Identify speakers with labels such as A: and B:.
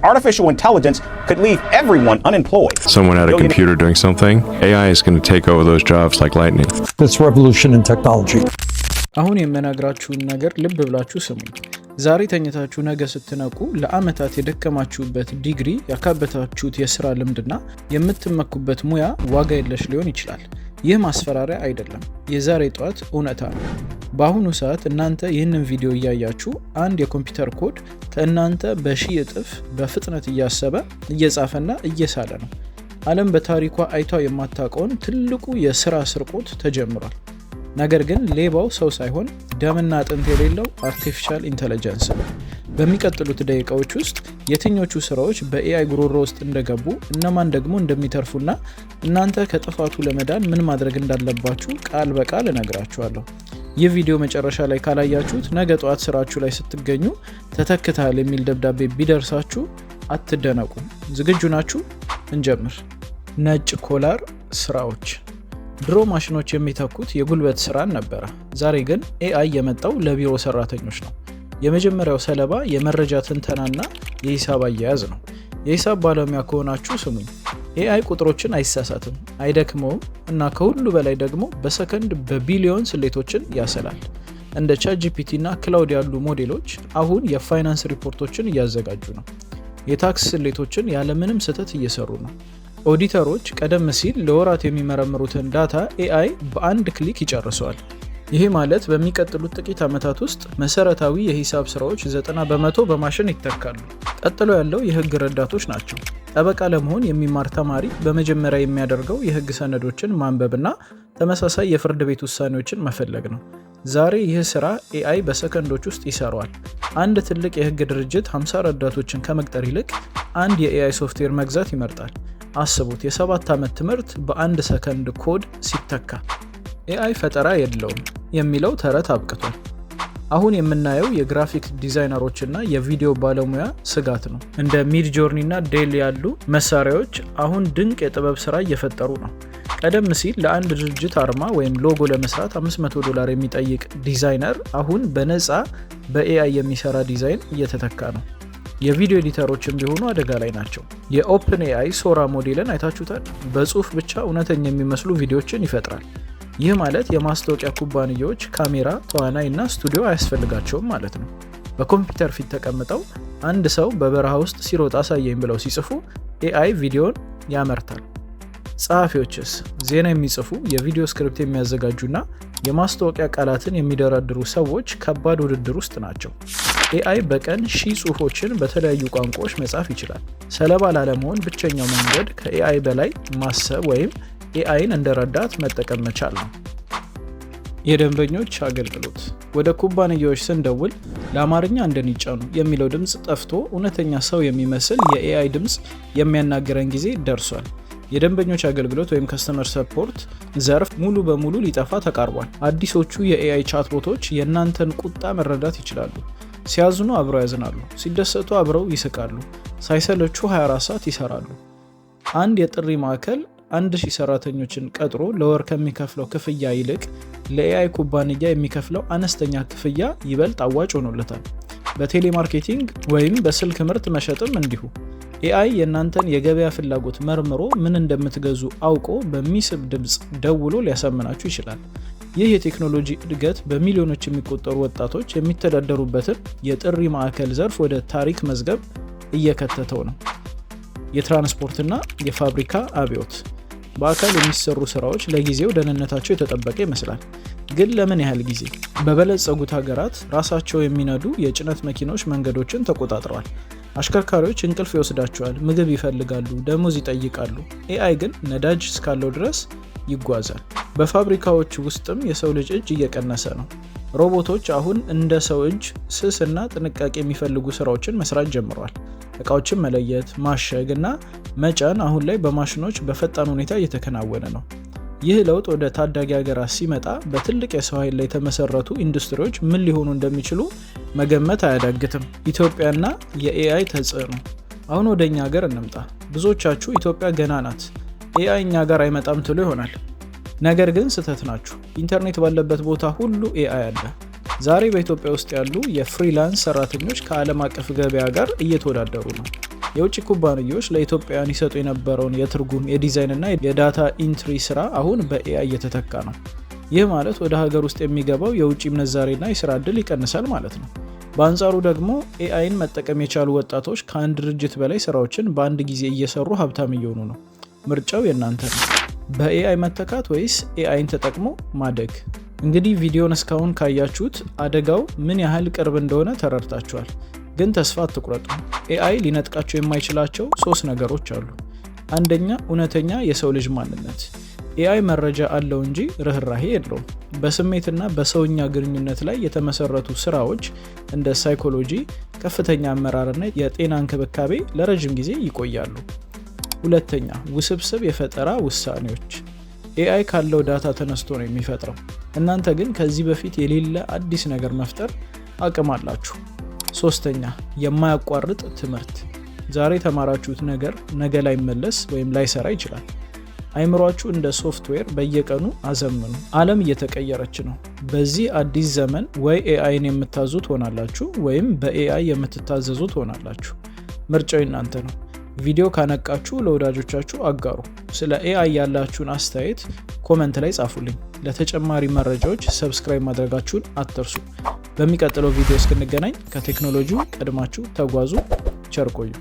A: Artificial intelligence could leave everyone unemployed.
B: Someone at a computer doing something, AI is going to take over those jobs like lightning.
C: That's revolution in technology.
D: አሁን የምነግራችሁን ነገር ልብ ብላችሁ ስሙኝ። ዛሬ ተኝታችሁ ነገ ስትነቁ ለአመታት የደከማችሁበት ዲግሪ፣ ያካበታችሁት የሥራ ልምድና የምትመኩበት ሙያ ዋጋ የለሽ ሊሆን ይችላል። ይህ ማስፈራሪያ አይደለም፣ የዛሬ ጧት እውነታ ነው። በአሁኑ ሰዓት እናንተ ይህንን ቪዲዮ እያያችሁ አንድ የኮምፒውተር ኮድ ከእናንተ በሺህ እጥፍ በፍጥነት እያሰበ እየጻፈና እየሳለ ነው። ዓለም በታሪኳ አይታው የማታውቀውን ትልቁ የሥራ ስርቆት ተጀምሯል። ነገር ግን ሌባው ሰው ሳይሆን ደምና አጥንት የሌለው አርቲፊሻል ኢንተለጀንስ ነው። በሚቀጥሉት ደቂቃዎች ውስጥ የትኞቹ ስራዎች በኤአይ ጉሮሮ ውስጥ እንደገቡ፣ እነማን ደግሞ እንደሚተርፉና እናንተ ከጥፋቱ ለመዳን ምን ማድረግ እንዳለባችሁ ቃል በቃል እነግራችኋለሁ። ይህ ቪዲዮ መጨረሻ ላይ ካላያችሁት ነገ ጠዋት ስራችሁ ላይ ስትገኙ ተተክተሃል የሚል ደብዳቤ ቢደርሳችሁ አትደነቁ። ዝግጁ ናችሁ? እንጀምር። ነጭ ኮላር ስራዎች። ድሮ ማሽኖች የሚተኩት የጉልበት ስራን ነበረ። ዛሬ ግን ኤአይ የመጣው ለቢሮ ሰራተኞች ነው። የመጀመሪያው ሰለባ የመረጃ ትንተናና የሂሳብ አያያዝ ነው። የሂሳብ ባለሙያ ከሆናችሁ ስሙኝ። ኤአይ ቁጥሮችን አይሳሳትም፣ አይደክመውም እና ከሁሉ በላይ ደግሞ በሰከንድ በቢሊዮን ስሌቶችን ያሰላል። እንደ ቻትጂፒቲ እና ክላውድ ያሉ ሞዴሎች አሁን የፋይናንስ ሪፖርቶችን እያዘጋጁ ነው። የታክስ ስሌቶችን ያለምንም ስህተት እየሰሩ ነው። ኦዲተሮች ቀደም ሲል ለወራት የሚመረምሩትን ዳታ ኤአይ በአንድ ክሊክ ይጨርሰዋል። ይሄ ማለት በሚቀጥሉት ጥቂት ዓመታት ውስጥ መሰረታዊ የሂሳብ ስራዎች 90% በማሽን ይተካሉ። ቀጥሎ ያለው የህግ ረዳቶች ናቸው። ጠበቃ ለመሆን የሚማር ተማሪ በመጀመሪያ የሚያደርገው የህግ ሰነዶችን ማንበብና ተመሳሳይ የፍርድ ቤት ውሳኔዎችን መፈለግ ነው። ዛሬ ይህ ስራ ኤአይ በሰከንዶች ውስጥ ይሰራዋል። አንድ ትልቅ የህግ ድርጅት 50 ረዳቶችን ከመቅጠር ይልቅ አንድ የኤአይ ሶፍትዌር መግዛት ይመርጣል። አስቡት፣ የ7 ዓመት ትምህርት በአንድ ሰከንድ ኮድ ሲተካ። ኤአይ ፈጠራ የለውም የሚለው ተረት አብቅቷል። አሁን የምናየው የግራፊክ ዲዛይነሮችና የቪዲዮ ባለሙያ ስጋት ነው። እንደ ሚድጆርኒ እና ዴል ያሉ መሳሪያዎች አሁን ድንቅ የጥበብ ስራ እየፈጠሩ ነው። ቀደም ሲል ለአንድ ድርጅት አርማ ወይም ሎጎ ለመስራት $500 የሚጠይቅ ዲዛይነር አሁን በነፃ በኤአይ የሚሰራ ዲዛይን እየተተካ ነው። የቪዲዮ ኤዲተሮችም ቢሆኑ አደጋ ላይ ናቸው። የኦፕን ኤአይ ሶራ ሞዴልን አይታችሁታል? በጽሁፍ ብቻ እውነተኛ የሚመስሉ ቪዲዮዎችን ይፈጥራል። ይህ ማለት የማስታወቂያ ኩባንያዎች ካሜራ፣ ተዋናይ እና ስቱዲዮ አያስፈልጋቸውም ማለት ነው። በኮምፒውተር ፊት ተቀምጠው አንድ ሰው በበረሃ ውስጥ ሲሮጥ አሳየኝ ብለው ሲጽፉ ኤአይ ቪዲዮን ያመርታል። ጸሐፊዎችስ? ዜና የሚጽፉ፣ የቪዲዮ ስክሪፕት የሚያዘጋጁና የማስታወቂያ ቃላትን የሚደረድሩ ሰዎች ከባድ ውድድር ውስጥ ናቸው። ኤአይ በቀን 1000 ጽሁፎችን በተለያዩ ቋንቋዎች መጻፍ ይችላል። ሰለባ ላለመሆን ብቸኛው መንገድ ከኤአይ በላይ ማሰብ ወይም ኤአይን እንደ ረዳት መጠቀም መቻል ነው። የደንበኞች አገልግሎት። ወደ ኩባንያዎች ስንደውል ለአማርኛ እንደኒጫኑ የሚለው ድምፅ ጠፍቶ እውነተኛ ሰው የሚመስል የኤአይ ድምፅ የሚያናገረን ጊዜ ደርሷል። የደንበኞች አገልግሎት ወይም ከስተመር ሰፖርት ዘርፍ ሙሉ በሙሉ ሊጠፋ ተቃርቧል። አዲሶቹ የኤአይ ቻትቦቶች የእናንተን ቁጣ መረዳት ይችላሉ። ሲያዝኑ አብረው ያዝናሉ፣ ሲደሰቱ አብረው ይስቃሉ፣ ሳይሰለቹ 24 ሰዓት ይሰራሉ። አንድ የጥሪ ማዕከል 1000 ሰራተኞችን ቀጥሮ ለወር ከሚከፍለው ክፍያ ይልቅ ለኤአይ ኩባንያ የሚከፍለው አነስተኛ ክፍያ ይበልጥ አዋጭ ሆኖለታል። በቴሌማርኬቲንግ ወይም በስልክ ምርት መሸጥም እንዲሁ። ኤአይ የእናንተን የገበያ ፍላጎት መርምሮ ምን እንደምትገዙ አውቆ በሚስብ ድምፅ ደውሎ ሊያሳምናችሁ ይችላል። ይህ የቴክኖሎጂ እድገት በሚሊዮኖች የሚቆጠሩ ወጣቶች የሚተዳደሩበትን የጥሪ ማዕከል ዘርፍ ወደ ታሪክ መዝገብ እየከተተው ነው። የትራንስፖርትና የፋብሪካ አብዮት። በአካል የሚሰሩ ስራዎች ለጊዜው ደህንነታቸው የተጠበቀ ይመስላል። ግን ለምን ያህል ጊዜ? በበለጸጉት ሀገራት ራሳቸው የሚነዱ የጭነት መኪኖች መንገዶችን ተቆጣጥረዋል። አሽከርካሪዎች እንቅልፍ ይወስዳቸዋል፣ ምግብ ይፈልጋሉ፣ ደሞዝ ይጠይቃሉ። ኤአይ ግን ነዳጅ እስካለው ድረስ ይጓዛል። በፋብሪካዎች ውስጥም የሰው ልጅ እጅ እየቀነሰ ነው። ሮቦቶች አሁን እንደ ሰው እጅ ስስ እና ጥንቃቄ የሚፈልጉ ስራዎችን መስራት ጀምረዋል። እቃዎችን መለየት፣ ማሸግ እና መጫን አሁን ላይ በማሽኖች በፈጣን ሁኔታ እየተከናወነ ነው። ይህ ለውጥ ወደ ታዳጊ ሀገራት ሲመጣ በትልቅ የሰው ኃይል ላይ የተመሰረቱ ኢንዱስትሪዎች ምን ሊሆኑ እንደሚችሉ መገመት አያዳግትም። ኢትዮጵያና የኤአይ ተጽዕኖ። አሁን ወደ እኛ ሀገር እንምጣ። ብዙዎቻችሁ ኢትዮጵያ ገና ናት፣ ኤአይ እኛ ጋር አይመጣም ትሉ ይሆናል። ነገር ግን ስህተት ናችሁ። ኢንተርኔት ባለበት ቦታ ሁሉ ኤአይ አለ። ዛሬ በኢትዮጵያ ውስጥ ያሉ የፍሪላንስ ሰራተኞች ከዓለም አቀፍ ገበያ ጋር እየተወዳደሩ ነው። የውጭ ኩባንያዎች ለኢትዮጵያውያን ይሰጡ የነበረውን የትርጉም የዲዛይን እና የዳታ ኢንትሪ ስራ አሁን በኤአይ እየተተካ ነው። ይህ ማለት ወደ ሀገር ውስጥ የሚገባው የውጭ ምንዛሬና የስራ ዕድል ይቀንሳል ማለት ነው። በአንጻሩ ደግሞ ኤአይን መጠቀም የቻሉ ወጣቶች ከአንድ ድርጅት በላይ ስራዎችን በአንድ ጊዜ እየሰሩ ሀብታም እየሆኑ ነው። ምርጫው የእናንተ ነው። በኤአይ መተካት ወይስ ኤአይን ተጠቅሞ ማደግ? እንግዲህ ቪዲዮን እስካሁን ካያችሁት አደጋው ምን ያህል ቅርብ እንደሆነ ተረድታችኋል። ግን ተስፋ አትቁረጡ። ኤአይ ሊነጥቃቸው የማይችላቸው 3 ነገሮች አሉ። አንደኛ፣ እውነተኛ የሰው ልጅ ማንነት። ኤአይ መረጃ አለው እንጂ ርህራሄ የለውም። በስሜትና በሰውኛ ግንኙነት ላይ የተመሰረቱ ስራዎች እንደ ሳይኮሎጂ፣ ከፍተኛ አመራርና የጤና እንክብካቤ ለረጅም ጊዜ ይቆያሉ። ሁለተኛ፣ ውስብስብ የፈጠራ ውሳኔዎች። ኤአይ ካለው ዳታ ተነስቶ ነው የሚፈጥረው። እናንተ ግን ከዚህ በፊት የሌለ አዲስ ነገር መፍጠር አቅም አላችሁ። ሶስተኛ፣ የማያቋርጥ ትምህርት። ዛሬ የተማራችሁት ነገር ነገ ላይመለስ ወይም ላይሰራ ይችላል። አይምሯችሁ እንደ ሶፍትዌር በየቀኑ አዘምኑ። ዓለም እየተቀየረች ነው። በዚህ አዲስ ዘመን ወይ ኤአይን የምታዙ ትሆናላችሁ ወይም በኤአይ የምትታዘዙ ትሆናላችሁ። ምርጫው እናንተ ነው። ቪዲዮ ካነቃችሁ ለወዳጆቻችሁ አጋሩ። ስለ ኤአይ ያላችሁን አስተያየት ኮመንት ላይ ጻፉልኝ። ለተጨማሪ መረጃዎች ሰብስክራይብ ማድረጋችሁን አትርሱ። በሚቀጥለው ቪዲዮ እስክንገናኝ ከቴክኖሎጂው ቀድማችሁ ተጓዙ። ቸር ቆዩ።